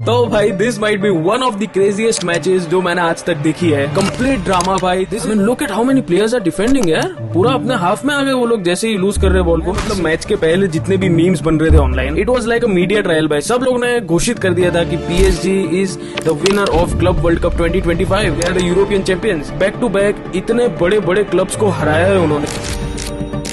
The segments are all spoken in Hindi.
तो भाई this might be one of the craziest matches जो मैंने आज तक देखी है। कंप्लीट ड्रामा भाई। This mean look at how many players are defending यार। पूरा अपने हाफ में आ गए वो लोग जैसे ही लूज कर रहे बॉल को। मतलब मैच के पहले जितने भी मीम्स बन रहे थे online, it was like a media trial भाई। सब लोग ने घोषित कर दिया था कि PSG is the winner of club world cup 2025। They are the European champions. Back to back इतने बड़े बड़े क्लब्स को हराया है उन्होंने।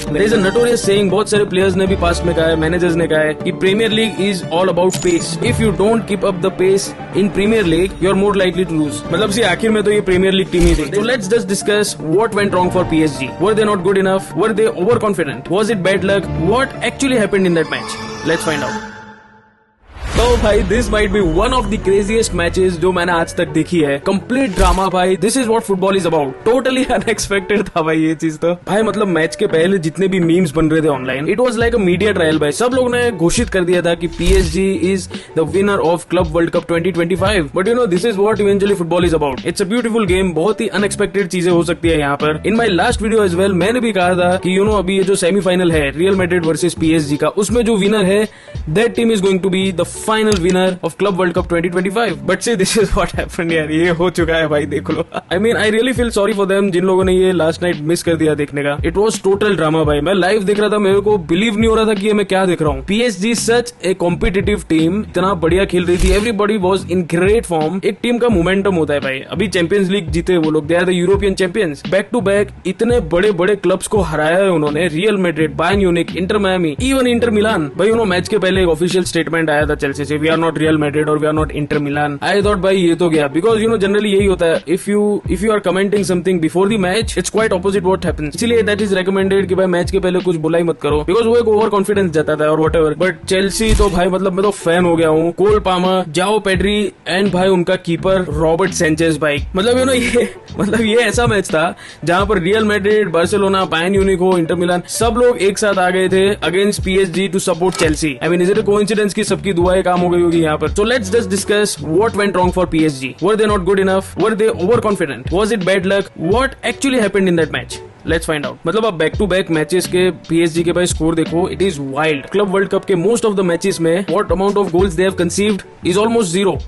There is a notorious saying, बहुत सारे प्लेयर्स ने भी पास्ट में कहा है, मैनेजर्स ने कहा है कि Premier League is all about pace. If you don't keep up the pace in Premier League you are more likely to lose. मतलब सी आखिर में तो ये प्रीमियर लीग टीम ही थी। So let's just discuss what went wrong for PSG. Were they not good enough? Were they overconfident? Was it bad luck? What actually happened in that match? Let's find out. तो भाई this might be one of the craziest matches जो मैंने आज तक देखी है। कंप्लीट ड्रामा भाई। This is what football is about. Totally unexpected था भाई ये चीज तो। भाई मतलब मैच के पहले जितने भी मीम्स बन रहे थे online, it was like a media trial भाई। सब लोग ने घोषित कर दिया था कि PSG is the winner of club world cup 2025। But you know this is what eventually football is about. It's a beautiful game. बहुत ही अनएक्सपेक्टेड चीजें हो सकती है यहाँ पर। In my last video as well मैंने भी कहा था कि यू नो अभी ये जो सेमीफाइनल है रियल मैड्रिड वर्सेस पीएसजी का, उसमें जो विनर है that team is going to be the final winner of club world cup 2025। But see this is what happened यार। ये हो चुका है भाई, देख लो। I mean I really feel sorry for them जिन लोगों ने ये लास्ट नाइट मिस कर दिया देखने का। इट वाज टोटल ड्रामा भाई। मैं लाइव देख रहा था, मेरे को बिलीव नहीं हो रहा था कि ये मैं क्या देख रहा हूँ। PSG such a competitive team, इतना बढ़िया खेल रही थी। Everybody was in great form. एक टीम का मोमेंटम होता है भाई। अभी चैंपियंस लीग जीते वो लोग, they are the European champions. Back to back इतने बड़े बड़े क्लब्स को हराया है उन्होंने। Real Madrid, Bayern Munich, Inter Miami, even Inter Milan. भाई उन्होंने मैच के पहले एक ऑफिशियल स्टेटमेंट आया था चेल्सी से, we are not Real Madrid और we are not Inter Milan. I thought भाई ये तो गया, बिकॉज यू नो जनरली यही होता है। If you are commenting something before the match, it's quite opposite what happens. इसलिए दैट इज रेकमेंडेड कि भाई मैच के पहले कुछ बुलाई मत करो, बिकॉज वो एक ओवर कॉन्फिडेंस जाता था और वट एवर। बट चेल्सी तो भाई मतलब मैं तो फैन हो गया हूँ। कोल पामा, जाओ पेड्री एंड भाई उनका कीपर रॉबर्ट सेंचेज भाई। मतलब यू नो ये ऐसा मैच था जहां पर Real Madrid, Barcelona, Bayern Munich हो, इंटर मिलान, सब लोग एक साथ आ गए थे against PSG to support Chelsea. I mean is it a coincidence कि सबकी दुआएं काम हो गई होगी यहाँ पर। So let's just discuss what went wrong for PSG. Were they not good enough? Were they over confident? Was it bad luck? What actually happened in that match? Let's find out. मतलब अब बैक टू बैक मैचेस के पीएसजी के भाई स्कोर देखो, it is wild. Club world cup के मोस्ट ऑफ द मैचेस में what amount of goals they have conceived is almost 0।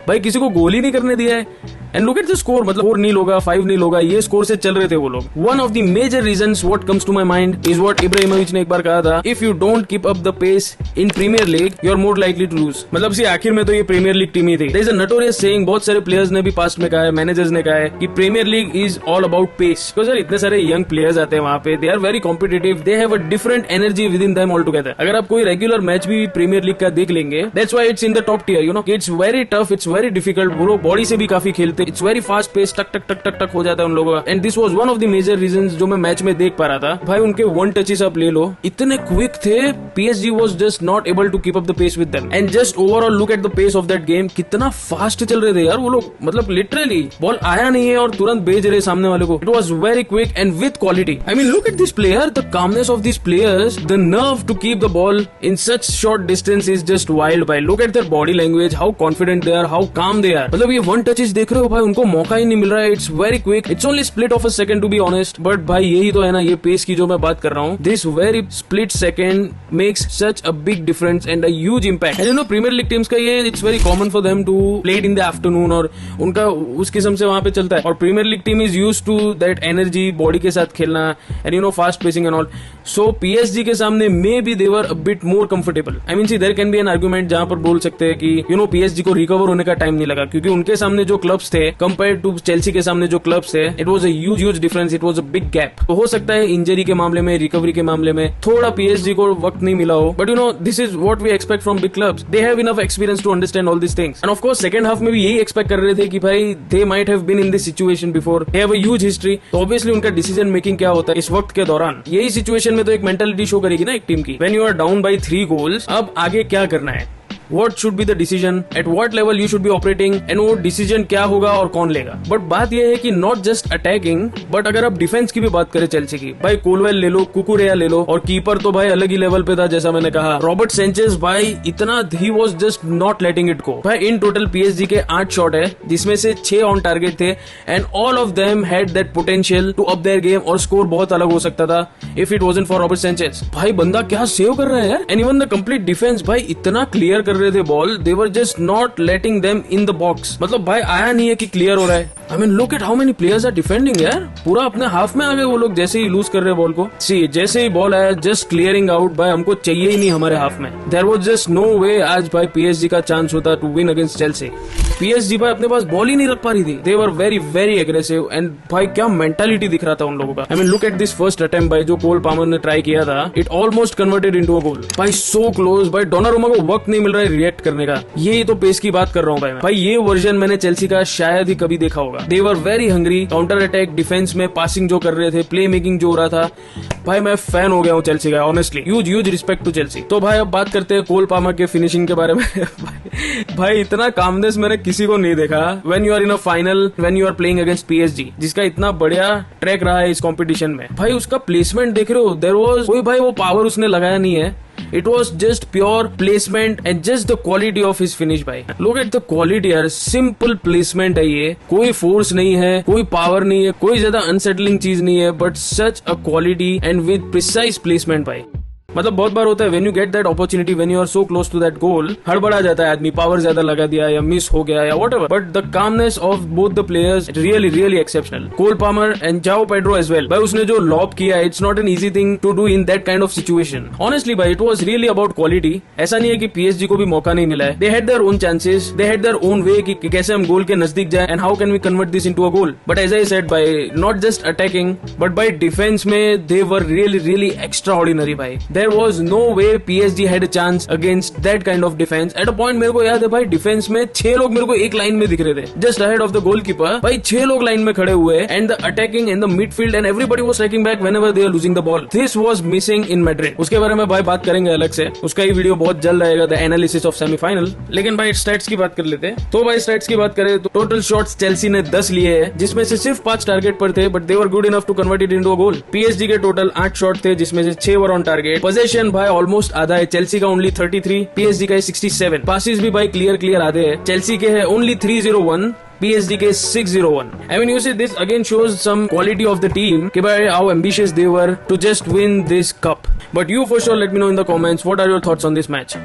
भाई किसी को गोल ही नहीं करने दिया है। And look at the score, मतलब 4-0 होगा, 5-0 होगा, ये स्कोर से चल रहे थे वो लोग। One of the major reasons what comes to my mind is what Ibrahimovic ने एक बार कहा था, if you don't keep up the pace in Premier League you are more likely to lose. मतलब सी आखिर में तो ये प्रीमियर लीग टीम ही थी। There is a notorious saying, बहुत सारे प्लेयर्स ने भी पास्ट में कहा है, मैनेजर्स ने कहा है कि Premier League is all about pace. Because यार इतने सारे यंग प्लेयर्स आते हैं वहां पे, they are very competitive, they have a different energy within them all together. अगर आप कोई रेगुलर मैच भी प्रीमियर लीग का देख लेंगे, that's why it's in the top tier. You know it's very tough, it's very difficult. वो लोग बॉडी से भी काफी खेलते, इट्स वेरी फास्ट पेस, टक टक टक टक टक हो जाता है उन लोगों का। And this was one of the major reasons जो मैं मैच में देख पा रहा था। भाई उनके 1 टचेस आप ले लो, इतने क्विक थे। PSG was just not able to keep up the pace with them. And just overall look at the pace of that game, कितना फास्ट चल रहे थे यार वो लोग। मतलब लिटरली बॉल आया नहीं है और तुरंत भेज रहे सामने वाले को। It was very quick and with quality. I mean look at this player, the calmness of this players, the nerve to keep the ball in such short distance is just wild भाई। Look at their body language, how confident they are, how calm they are. मतलब ये 1 टचेस देख रहे हो भाई, उनको मौका ही नहीं मिल रहा है। It's very quick, it's only split of a second to be honest. But भाई यही तो है ना ये पेस की जो मैं बात कर रहा हूँ। This very split second makes such a big difference and a huge impact. You know Premier League teams का ये it's very common for them to play in the afternoon, और उनका उस किस्म से वहां पे चलता है। और Premier League team is used to that energy, body के साथ खेलना and you know fast pacing and all. So PSG के सामने maybe they were a bit more comfortable. I mean see there can be an argument जहां पर बोल सकते हैं कि यू नो पीएसजी को रिकवर होने का टाइम नहीं लगा, क्योंकि उनके सामने जो क्लब्स थे कंपेयर टू चेल्सी के सामने जो क्लब्स थे, it was a huge difference, it was a big gap. तो हो सकता है इंजरी के मामले में, रिकवरी के मामले में थोड़ा पीएसजी को वक्त नहीं मिला हो। But you know this is what we expect from big clubs. They have enough experience to understand all this things. And of course second half में भी यही एक्सपेक्ट कर रहे थे कि भाई they might have been in this situation before, they have a huge history. तो ऑब्वियसली उनका डिसीजन मेकिंग क्या होता है इस वक्त के दौरान, यही सिचुएशन में तो एक मेंटालिटी शो करेगी ना एक टीम की। When you are down by 3 goals, अब आगे क्या करना है, what should be the decision, at what level you should be operating, and वो डिसीजन क्या होगा और कौन लेगा। बट बात यह है कि नॉट जस्ट अटैकिंग, बट अगर आप डिफेंस की भी बात करें चेल्सी की, भाई कोलवेल ले लो, कुकुरेया ले लो, और कीपर तो भाई अलग ही लेवल पे था जैसा मैंने कहा। रॉबर्ट सेंचेज भाई इतना, he was just not letting it go. भाई इन टोटल पीएसजी के 8 शॉट है जिसमें से 6 ऑन टारगेट थे, and all of them had that potential to up their game, और स्कोर बहुत अलग हो सकता था if it wasn't for Robert Sanchez. भाई बंदा क्या सेव कर रहा है यार। And even the complete defence भाई इतना क्लियर कर रहे थे ball, they were just not letting them in the box. मतलब भाई आया नहीं है कि क्लियर हो रहा है। I mean look at how many players are defending यार, पूरा अपने हाफ में आ गए वो लोग जैसे ही लूज कर रहे बॉल को। सी जैसे ही बॉल आया जस्ट क्लियरिंग आउट, भाई हमको चाहिए ही नहीं हमारे हाफ में। There was just no way आज भाई पीएसजी का चांस होता to win against Chelsea. PSG भाई अपने पास बॉल ही नहीं रख पा रही थी। They were very very aggressive and भाई क्या मेंटालिटी दिख रहा था उन लोगों का। I mean look at this first attempt भाई जो कोल पामर ने ट्राई किया था, it almost converted into a goal. भाई सो क्लोज, भाई डोनारुमा को वक्त नहीं मिल रहा है रिएक्ट करने का। ये तो पेस की बात कर रहा हूँ भाई ये वर्जन मैंने चेल्सी का शायद ही कभी देखा होगा। They were very hungry, counter attack, defence में पासिंग जो कर रहे थे, प्ले मेकिंग जो हो रहा था, भाई मैं फैन हो गया हूँ चेल्सी का honestly. Huge respect to Chelsea. तो भाई अब बात करते हैं कोल पामर के फिनिशिंग के बारे में। भाई इतना कामनेस मैंने किसी को नहीं देखा when you are in a final, when you are playing against PSG, जिसका इतना बढ़िया ट्रैक रहा है इस कंपटीशन में। भाई उसका प्लेसमेंट देख रहे हो, देयर वाज कोई भाई वो पावर उसने लगाया नहीं है। It was just pure placement and just the quality of his finish भाई। Look at the quality यार, simple placement है ये, कोई force नहीं है, कोई power नहीं है, कोई ज्यादा unsettling चीज नहीं है, but such a quality and with precise placement भाई। मतलब बहुत बार होता है when you get that opportunity, when you are so close to that goal, हड़बड़ा जाता है आदमी, पावर ज्यादा लगा दिया या मिस हो गया या whatever, but the calmness of both the players really exceptional. Cole Palmer and João Pedro as well, भाई उसने जो लॉब किया, it's not an easy thing to do in that kind of situation. Honestly भाई it was really about quality. ऐसा नहीं है कि पीएसजी को भी मौका नहीं मिला है। They had their own chances, they had their own way कि कैसे हम गोल के नजदीक जाए and how can we convert this into a goal. But as I said भाई, not just attacking but by defence में they were really extraordinary भाई। There was no PSG had a chance against that kind of defense. At a point मेरे को याद है भाई डिफेंस में 6 लोग मेरे को एक लाइन में दिख रहे थे, just ahead of the goalkeeper. भाई 6 लोग लाइन में खड़े हुए and the attacking in the midfield and everybody was striking back whenever they are losing the ball. This was missing in Madrid. उसके बारे में भाई बात करेंगे अलग से, उसका ही वीडियो बहुत जल्द आएगा, द एनालिसिस ऑफ सेमीफाइनल। लेकिन भाई स्टैट्स की बात कर लेते हैं। तो भाई स्टैट्स की बात करें तो टोटल शॉट्स चेल्सी ने 10 लिए हैं, जिसमें से सिर्फ 5 टारगेट पर थे, but they were good enough to convert it into a goal. PSG के टोटल 8 शॉट थे, जिसमें से 6 वर ऑन टारगेट। पोजीशन भाई ऑलमोस्ट आधा है, चेल्सी का ओनली 33, पीएसजी का 67। पासिस भी भाई क्लियर आधे है, चेल्सी के है ओनली 301, PSG के 601. I mean, you see, this again shows some quality of the team, कि भाई how ambitious they were to just win this cup. But you for sure let me know in the comments what are your thoughts on this match.